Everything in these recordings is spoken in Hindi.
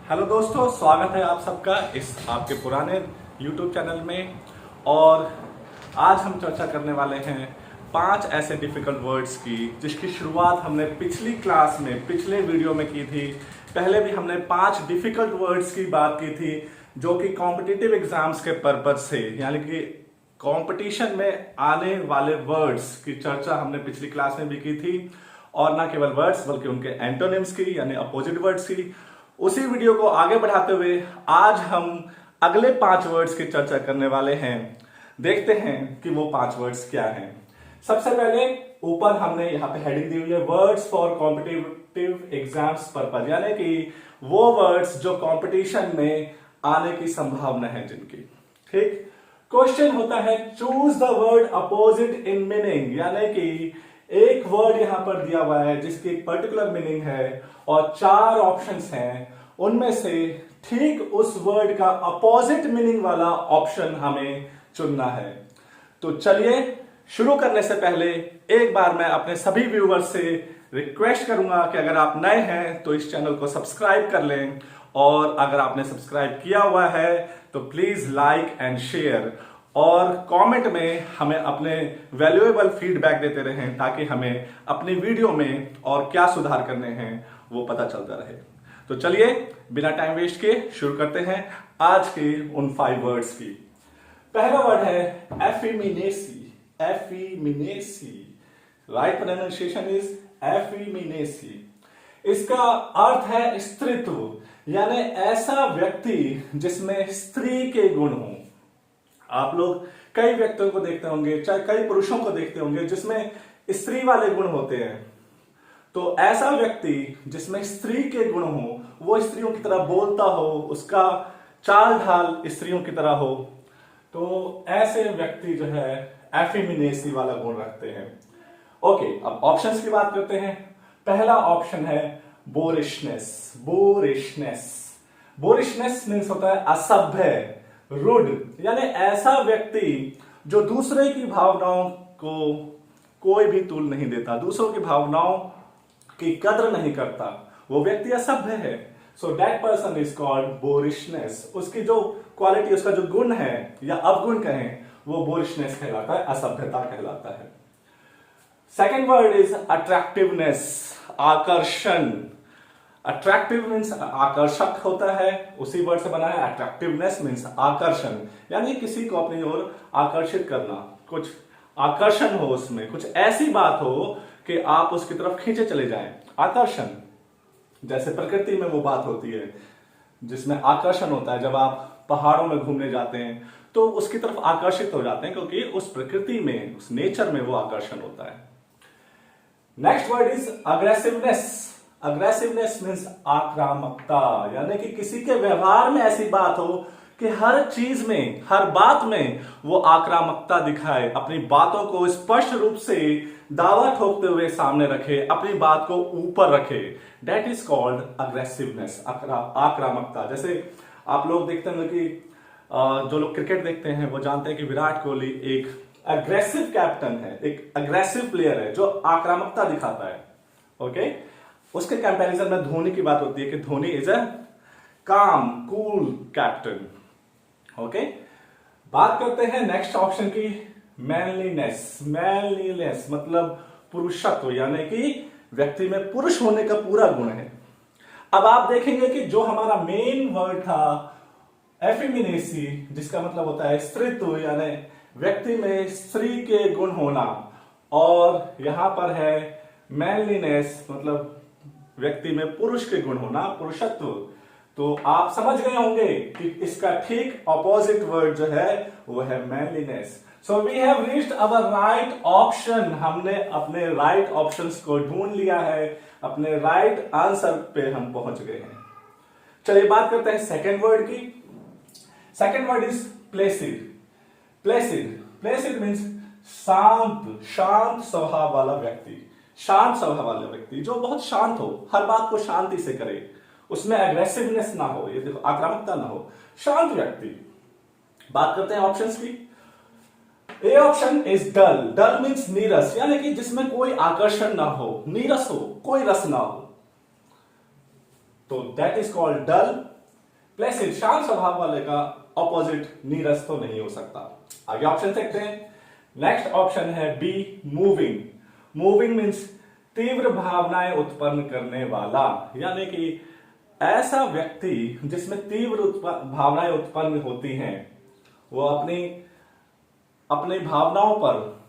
हेलो दोस्तों, स्वागत है आप सबका इस आपके पुराने YouTube चैनल में। और आज हम चर्चा करने वाले हैं 5 ऐसे डिफिकल्ट वर्ड्स की जिसकी शुरुआत हमने पिछली क्लास में पिछले वीडियो में की थी। पहले भी हमने 5 डिफिकल्ट वर्ड्स की बात की थी जो कि कॉम्पिटिटिव एग्जाम्स के पर्पज से, यानी कि कंपटीशन में आने वाले वर्ड्स की चर्चा हमने पिछली क्लास में भी की थी। और ना केवल वर्ड्स बल्कि उनके एंटोनिम्स की यानी अपोजिट वर्ड्स की। उसी वीडियो को आगे बढ़ाते हुए आज हम अगले 5 वर्ड्स की चर्चा करने वाले हैं। देखते हैं कि वो 5 वर्ड्स क्या हैं। सबसे पहले ऊपर हमने यहाँ पे हेडिंग दी हुई है words for competitive exams purpose, यानी कि वो वर्ड्स जो कंपटीशन में आने की संभावना है जिनकी। ठीक, क्वेश्चन होता है choose the word opposite in meaning, यानी कि एक वर्ड यहां पर दिया हुआ है जिसकी एक पर्टिकुलर मीनिंग है और 4 ऑप्शंस हैं, उनमें से ठीक उस वर्ड का अपोजिट मीनिंग वाला ऑप्शन हमें चुनना है। तो चलिए, शुरू करने से पहले एक बार मैं अपने सभी व्यूवर्स से रिक्वेस्ट करूंगा कि अगर आप नए हैं तो इस चैनल को सब्सक्राइब कर लें, और अगर आपने सब्सक्राइब किया हुआ है तो प्लीज लाइक एंड शेयर, और कमेंट में हमें अपने वैल्यूएबल फीडबैक देते रहें ताकि हमें अपनी वीडियो में और क्या सुधार करने हैं वो पता चलता रहे। तो चलिए, बिना टाइम वेस्ट किए शुरू करते हैं आज के उन 5 वर्ड्स की। पहला वर्ड है एफिमिनेसी। एफिमिनेसी, राइट प्रोनाउंसिएशन इज एफिमिनेसी। इसका अर्थ है स्त्रीत्व, यानी ऐसा व्यक्ति जिसमें स्त्री के गुण हों। आप लोग कई व्यक्तियों को देखते होंगे, चाहे कई पुरुषों को देखते होंगे जिसमें स्त्री वाले गुण होते हैं। तो ऐसा व्यक्ति जिसमें स्त्री के गुण हो, वो स्त्रियों की तरह बोलता हो, उसका चाल ढाल स्त्रियों की तरह हो, तो ऐसे व्यक्ति जो है एफिमिनेसी वाला गुण रखते हैं। ओके, अब ऑप्शंस की बात करते हैं। पहला ऑप्शन है बोरिशनेस। बोरिशनेस, बोरिशनेस मीन्स होता है असभ्य, रुड, यानी ऐसा व्यक्ति जो दूसरे की भावनाओं को कोई भी तूल नहीं देता, दूसरों की भावनाओं की कद्र नहीं करता, वो व्यक्ति असभ्य है। So that person is called boorishness. उसकी जो क्वालिटी, उसका जो गुण है या अवगुण कहें, वो बोरिशनेस कहलाता है, असभ्यता कहलाता है। सेकेंड वर्ड इज अट्रैक्टिवनेस, आकर्षण। अट्रैक्टिव मीन्स आकर्षक होता है, उसी वर्ड से बना है। अट्रैक्टिवनेस मीन्स आकर्षण, यानी किसी को अपनी ओर आकर्षित करना, कुछ आकर्षण हो उसमें, कुछ ऐसी बात हो कि आप उसकी तरफ खींचे चले जाएं। आकर्षण, जैसे प्रकृति में वो बात होती है जिसमें आकर्षण होता है। जब आप पहाड़ों में घूमने जाते हैं तो उसकी तरफ आकर्षित हो जाते हैं क्योंकि उस प्रकृति में, उस नेचर में वो आकर्षण होता है। Next word is aggressiveness. Aggressiveness means आक्रामकता, यानी कि किसी के व्यवहार में ऐसी बात हो कि हर चीज में, हर बात में वो आक्रामकता दिखाए, अपनी बातों को स्पष्ट रूप से दावा ठोकते हुए सामने रखे, अपनी बात को ऊपर रखे। दैट इज कॉल्ड अग्रेसिवनेस, आक्रामकता। जैसे आप लोग देखते हैं कि जो लोग क्रिकेट देखते हैं वो जानते हैं कि विराट कोहली एक अग्रेसिव कैप्टन है, एक अग्रेसिव प्लेयर है जो आक्रामकता दिखाता है। ओके, उसके कंपैरिजन में धोनी की बात होती है कि धोनी इज अ काम कूल कैप्टन। ओके, बात करते हैं नेक्स्ट ऑप्शन की, मैनलीनेस। मैनलीनेस मतलब पुरुषत्व, यानी कि व्यक्ति में पुरुष होने का पूरा गुण है। अब आप देखेंगे कि जो हमारा मेन वर्ड था एफिमिनेसी, जिसका मतलब होता है स्त्रीत्व, यानी व्यक्ति में स्त्री के गुण होना, और यहां पर है मैनलीनेस मतलब व्यक्ति में पुरुष के गुण होना, पुरुषत्व। तो आप समझ गए होंगे कि इसका ठीक ऑपोजिट वर्ड जो है वो है manliness. So we have reached our right option. हमने अपने राइट ऑप्शंस को ढूंढ लिया है, अपने राइट आंसर पे हम पहुंच गए हैं। चलिए बात करते हैं सेकेंड वर्ड की। Second word is Placid. Placid, Placid means शांत, शांत स्वभाव वाला व्यक्ति। शांत स्वभाव वाला व्यक्ति जो बहुत शांत हो, हर बात को शांति से करे, उसमें एग्रेसिवनेस ना हो, ये देखो आक्रामकता ना हो, शांत व्यक्ति। बात करते हैं ऑप्शंस की। A option is dull. Dull means नीरस, यानी कि जिसमें कोई आकर्षण ना हो, नीरस हो, कोई रस ना हो, तो that is called dull. Placid शांत स्वभाव वाले का ऑपोजिट नीरस तो नहीं हो सकता। आगे ऑप्शन देखते हैं। नेक्स्ट ऑप्शन है बी मूविंग। मूविंग मीन्स तीव्र भावनाएं उत्पन्न करने वाला, यानी कि ऐसा व्यक्ति जिसमें तीव्र भावनाएं उत्पन्न होती हैं, वो अपनी भावनाओं पर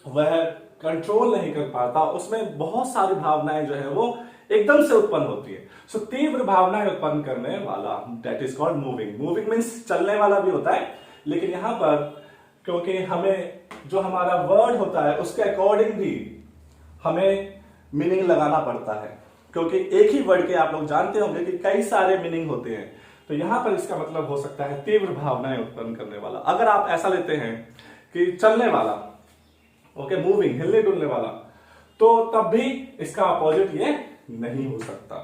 वह कंट्रोल नहीं कर पाता, उसमें बहुत सारी भावनाएं जो है वो एकदम से उत्पन्न होती है। सो तीव्र भावनाएं उत्पन्न करने वाला, that is called moving. Moving means चलने वाला भी होता है, लेकिन यहां पर क्योंकि हमें जो हमारा वर्ड होता है उसके अकॉर्डिंग भी हमें मीनिंग लगाना पड़ता है, क्योंकि एक ही वर्ड के आप लोग जानते होंगे कि कई सारे मीनिंग होते हैं। तो यहां पर इसका मतलब हो सकता है तीव्र भावनाएं उत्पन्न करने वाला। अगर आप ऐसा लेते हैं कि चलने वाला, ओके, मूविंग, हिलने डुलने वाला, तो तब भी इसका अपोजिट ये नहीं हो सकता।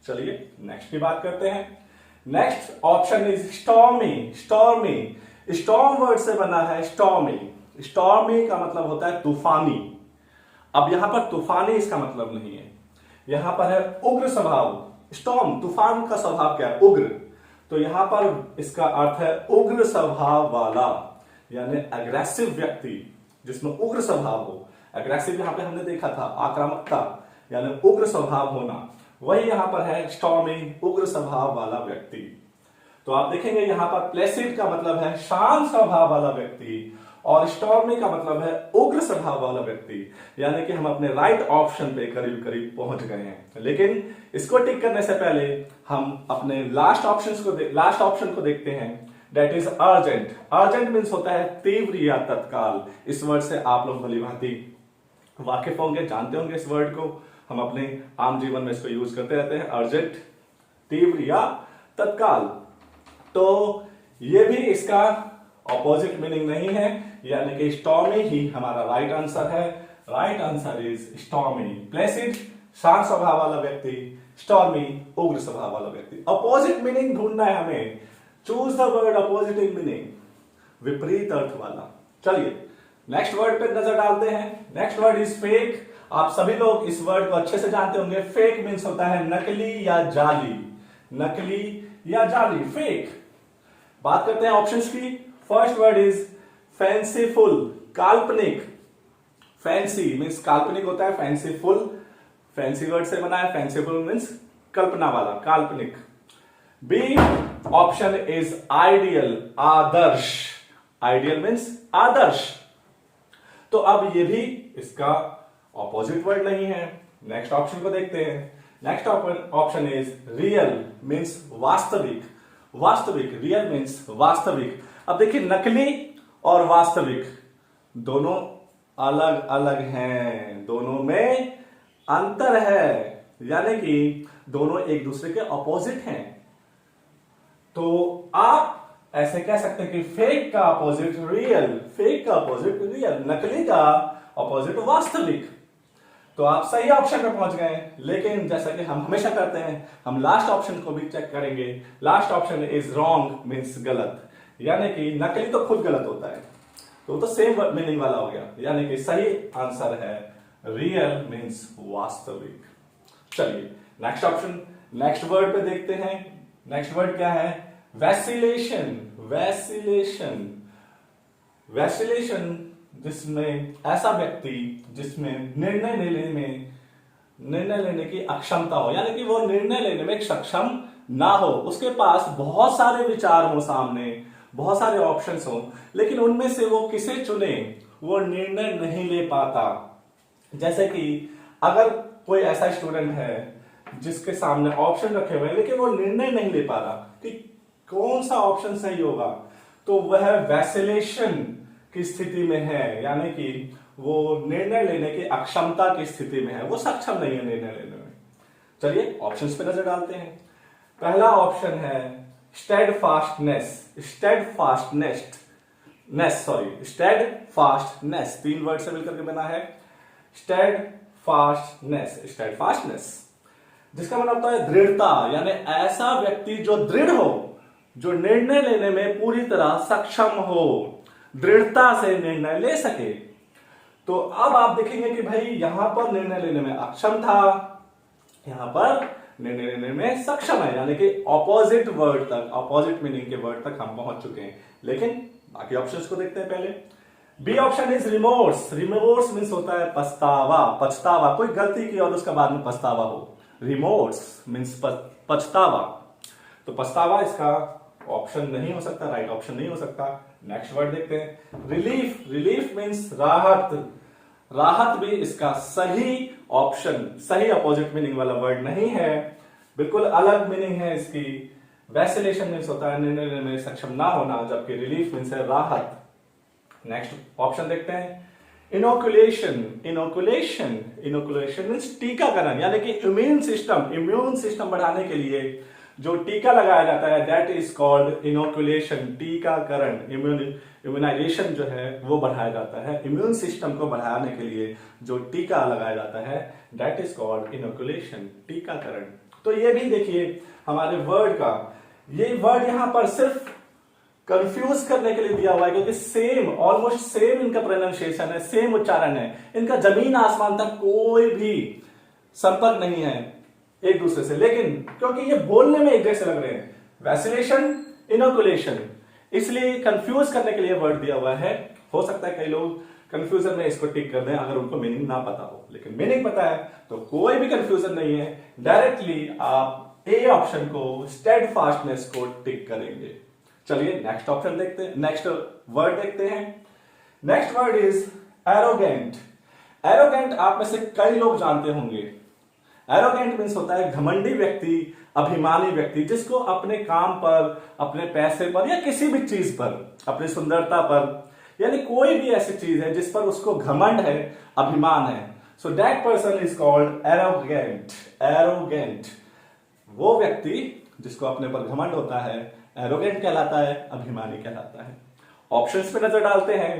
चलिए नेक्स्ट की बात करते हैं। Next option is stormy. Stormy storm word से बना है स्टॉर्मी। स्टॉर्मी का मतलब होता है तूफानी। अब यहां पर तूफानी इसका मतलब नहीं है, यहां पर है उग्र स्वभाव। स्टॉर्म, तूफान का स्वभाव क्या है? उग्र। तो यहां पर इसका अर्थ है उग्र स्वभाव वाला, यानी अग्रेसिव व्यक्ति जिसमें उग्र स्वभाव हो। अग्रेसिव यहां पे हमने देखा था आक्रामकता, यानी उग्र स्वभाव होना, वही यहां पर है स्टॉर्मी, उग्र स्वभाव वाला व्यक्ति। तो आप देखेंगे यहां पर प्लेसिड का मतलब है शांत स्वभाव वाला व्यक्ति और स्टॉर्मी का मतलब है उग्र स्वभाव वाला व्यक्ति, यानी कि हम अपने राइट ऑप्शन पे करीब करीब पहुंच गए हैं। लेकिन इसको टिक करने से पहले हम अपने लास्ट ऑप्शन को देखते हैं, that is urgent. Urgent means होता है तीव्र या तत्काल। इस वर्ड से आप लोग भली भांति वाकिफ होंगे, जानते होंगे इस वर्ड को, हम अपने आम जीवन में इसको यूज करते रहते हैं, अर्जेंट, तीव्र या तत्काल। तो ये भी इसका ऑपोजिट मीनिंग नहीं है, यानी कि स्टॉर्मी ही हमारा राइट आंसर है। Right answer is stormy. Placid शांत स्वभाव वाला व्यक्ति, स्टॉर्मी उग्र स्वभाव वाला व्यक्ति। अपोजिट मीनिंग ढूंढना है हमें, choose the word opposite in meaning, विपरीत अर्थ वाला। चलिए नेक्स्ट वर्ड पे नजर डालते हैं। Next word is fake. आप सभी लोग इस वर्ड को अच्छे से जानते होंगे। फेक मीन्स होता है नकली या जाली। नकली या जाली, फेक। बात करते हैं ऑप्शंस की। फर्स्ट वर्ड इज फैंसीफुल, काल्पनिक। फैंसी मीन्स काल्पनिक होता है, फैंसीफुल फैंसी वर्ड से बना है। फैंसीफुल मीन्स कल्पना वाला, काल्पनिक। बी ऑप्शन इज आइडियल, आदर्श। आइडियल मीन्स आदर्श। तो अब ये भी इसका ऑपोजिट वर्ड नहीं है। नेक्स्ट ऑप्शन को देखते हैं। Next option is real means वास्तविक। वास्तविक, रियल मीन्स वास्तविक। अब देखिए नकली और वास्तविक दोनों अलग अलग हैं, दोनों में अंतर है, यानी कि दोनों एक दूसरे के ऑपोजिट हैं। तो आप ऐसे कह सकते हैं कि फेक का अपोजिट रियल, फेक का अपोजिट रियल, नकली का अपोजिट वास्तविक। तो आप सही ऑप्शन पे पहुंच गए, लेकिन जैसा कि हम हमेशा करते हैं, हम लास्ट ऑप्शन को भी चेक करेंगे। Last option is wrong means गलत, यानी कि नकली तो खुद गलत होता है, तो सेम मीनिंग वाला हो गया, यानी कि सही आंसर है रियल मीन्स वास्तविक। चलिए नेक्स्ट ऑप्शन, नेक्स्ट वर्ड पे देखते हैं। नेक्स्ट वर्ड क्या है? वैसिलेशन। वैसिलेशन, वैसिलेशन जिसमें ऐसा व्यक्ति जिसमें निर्णय लेने की अक्षमता हो, यानी कि वो निर्णय लेने में सक्षम ना हो, उसके पास बहुत सारे विचार हो सामने, बहुत सारे ऑप्शंस हो, लेकिन उनमें से वो किसे चुने वो निर्णय नहीं ले पाता। जैसे कि अगर कोई ऐसा स्टूडेंट है जिसके सामने ऑप्शन रखे हुए हैं लेकिन वो निर्णय नहीं ले पा रहा कि कौन सा ऑप्शन सही होगा, तो वह वैसिलेशन की स्थिति में है, यानी कि वो निर्णय लेने की अक्षमता की स्थिति में है, वो सक्षम नहीं है निर्णय लेने में। चलिए ऑप्शंस पे नजर डालते हैं। पहला ऑप्शन है स्टेडफास्टनेस। स्टेडफास्टनेस 3 वर्ड से मिलकर के बना है स्टेडफास्टनेस, जिसका मतलब होता है दृढ़ता, यानी ऐसा व्यक्ति जो दृढ़ हो, जो निर्णय लेने में पूरी तरह सक्षम हो, दृढ़ता से निर्णय ले सके। तो अब आप देखेंगे कि भाई यहां पर निर्णय लेने में अक्षम था, यहां पर निर्णय लेने में सक्षम है, यानी कि ऑपोजिट वर्ड तक, ऑपोजिट मीनिंग के वर्ड तक हम पहुंच चुके हैं। लेकिन बाकी ऑप्शंस को देखते हैं पहले। B option is remorse. Remorse means होता है पछतावा, पछतावा, कोई गलती की और उसका बाद में पछतावा हो। रिमोर्स मीन्स पछतावा, तो पछतावा इसका ऑप्शन नहीं हो सकता, राइट ऑप्शन नहीं हो सकता। नेक्स्ट वर्ड देखते हैं, रिलीफ। रिलीफ मीन्स राहत, राहत भी इसका सही ऑप्शन, सही अपोजिट मीनिंग वाला वर्ड नहीं है, बिल्कुल अलग मीनिंग है इसकी। वैसिलेशन मीन्स होता है निर्णय लेने में सक्षम ना होना, जबकि रिलीफ मीन्स है राहत। नेक्स्ट ऑप्शन देखते हैं, इनोकुलेशन। इनोकुलेशन, इनोकुलेशन मीन्स टीकाकरण, यानी कि इम्यून सिस्टम बढ़ाने के लिए जो टीका लगाया जाता है, दैट इज कॉल्ड इनोकुलेशन, टीकाकरण। इम्यूनाइजेशन जो है वो बढ़ाया जाता है, इम्यून सिस्टम को बढ़ाने के लिए जो टीका लगाया जाता है, दैट इज कॉल्ड इनोकुलेशन, टीकाकरण। तो ये भी देखिए हमारे वर्ड का, ये वर्ड यहां पर सिर्फ कंफ्यूज करने के लिए दिया हुआ है, क्योंकि सेम, ऑलमोस्ट सेम इनका प्रोनाउंसिएशन है, सेम उच्चारण है, इनका जमीन आसमान तक कोई भी संपर्क नहीं है एक दूसरे से, लेकिन क्योंकि ये बोलने में एक जैसे लग रहे हैं, वैसिलेशन, इनोकुलेशन, इसलिए कंफ्यूज करने के लिए वर्ड दिया हुआ है। हो सकता है कई लोग कंफ्यूजन में इसको टिक कर दें अगर उनको मीनिंग ना पता हो, लेकिन मीनिंग पता है तो कोई भी कंफ्यूजन नहीं है, डायरेक्टली आप ए ऑप्शन को, स्टेडफास्टनेस को टिक करेंगे। चलिए नेक्स्ट ऑप्शन देखते हैं, नेक्स्ट वर्ड देखते हैं। Next word is arrogant. Arrogant आप में से कई लोग जानते होंगे। एरोगेंट मीन्स होता है घमंडी व्यक्ति, अभिमानी व्यक्ति, जिसको अपने काम पर, अपने पैसे पर या किसी भी चीज पर, अपनी सुंदरता पर, यानी कोई भी ऐसी चीज है जिस पर उसको घमंड है, अभिमान है, so that person is called arrogant. Arrogant वो व्यक्ति जिसको अपने पर घमंड होता है, एरोगेंट कहलाता है, अभिमानी कहलाता है। ऑप्शंस पे नजर डालते हैं।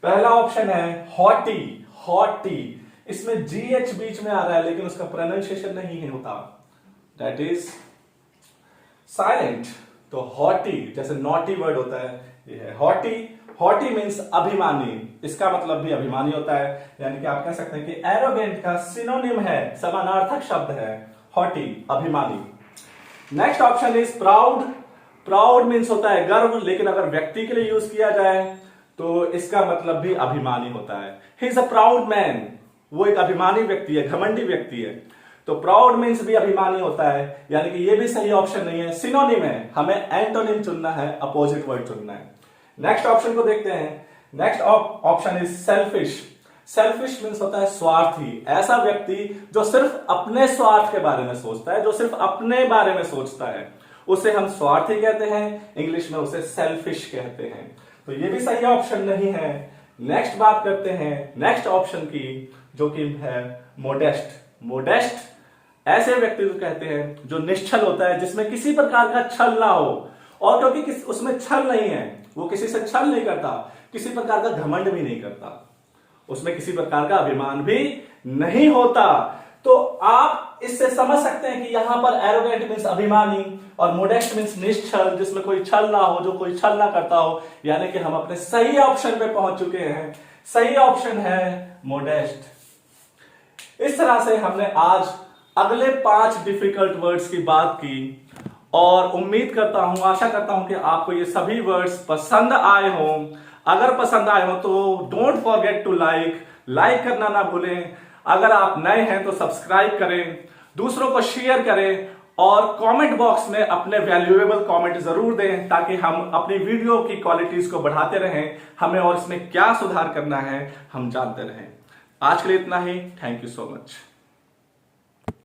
पहला ऑप्शन है हॉटी। हॉटी, इसमें जीएच बीच में आ रहा है लेकिन उसका प्रोनाउंसिएशन नहीं होता, दैट इज साइलेंट। तो हॉटी, जैसे नॉटी वर्ड होता है, ये है हॉटी। हॉटी मीन्स अभिमानी, इसका मतलब भी अभिमानी होता है, यानी कि आप कह सकते हैं कि एरोगेंट का सिनोनिम है, समानार्थक शब्द है हॉटी, अभिमानी। Next option is proud. Proud means होता है गर्व, लेकिन अगर व्यक्ति के लिए यूज किया जाए तो इसका मतलब भी अभिमानी होता है। He is a proud man, वो एक अभिमानी व्यक्ति है, घमंडी व्यक्ति है। तो प्राउड मीन्स भी अभिमानी होता है, यानी कि ये भी सही ऑप्शन नहीं है, सिनोनिम है, हमें एंटोनिम चुनना है, अपोजिट वर्ड चुनना है। नेक्स्ट ऑप्शन को देखते हैं। Next option is selfish. Selfish means होता है स्वार्थी, ऐसा व्यक्ति जो सिर्फ अपने स्वार्थ के बारे में सोचता है, जो सिर्फ अपने बारे में सोचता है, उसे हम स्वार्थी कहते हैं, इंग्लिश में उसे सेल्फिश कहते हैं। तो ये भी सही ऑप्शन नहीं है। नेक्स्ट बात करते हैं नेक्स्ट ऑप्शन की, जो कि है मोडेस्ट। मोडेस्ट ऐसे व्यक्ति को कहते हैं जो निश्चल होता है, जिसमें किसी प्रकार का छल ना हो, और क्योंकि उसमें छल नहीं है, वो किसी से छल नहीं करता, किसी प्रकार का घमंड भी नहीं करता, उसमें किसी प्रकार का अभिमान भी नहीं होता। तो आप इससे समझ सकते हैं कि यहां पर एरोगेंट मीन्स अभिमानी और मोडेस्ट मीन्स निश्चल, जिसमें कोई छल ना हो, जो कोई छल ना करता हो, यानी कि हम अपने सही ऑप्शन पे पहुंच चुके हैं। सही ऑप्शन है मोडेस्ट। इस तरह से हमने आज अगले 5 डिफिकल्ट वर्ड्स की बात की, और उम्मीद करता हूं, आशा करता हूं कि आपको ये सभी वर्ड्स पसंद आए हों। अगर पसंद आए हो तो डोंट फॉरगेट टू लाइक करना ना भूलें। अगर आप नए हैं तो सब्सक्राइब करें, दूसरों को शेयर करें, और कमेंट बॉक्स में अपने वैल्यूएबल कमेंट जरूर दें, ताकि हम अपनी वीडियो की क्वालिटीज को बढ़ाते रहें, हमें और इसमें क्या सुधार करना है हम जानते रहें। आज के लिए इतना ही। Thank you so much.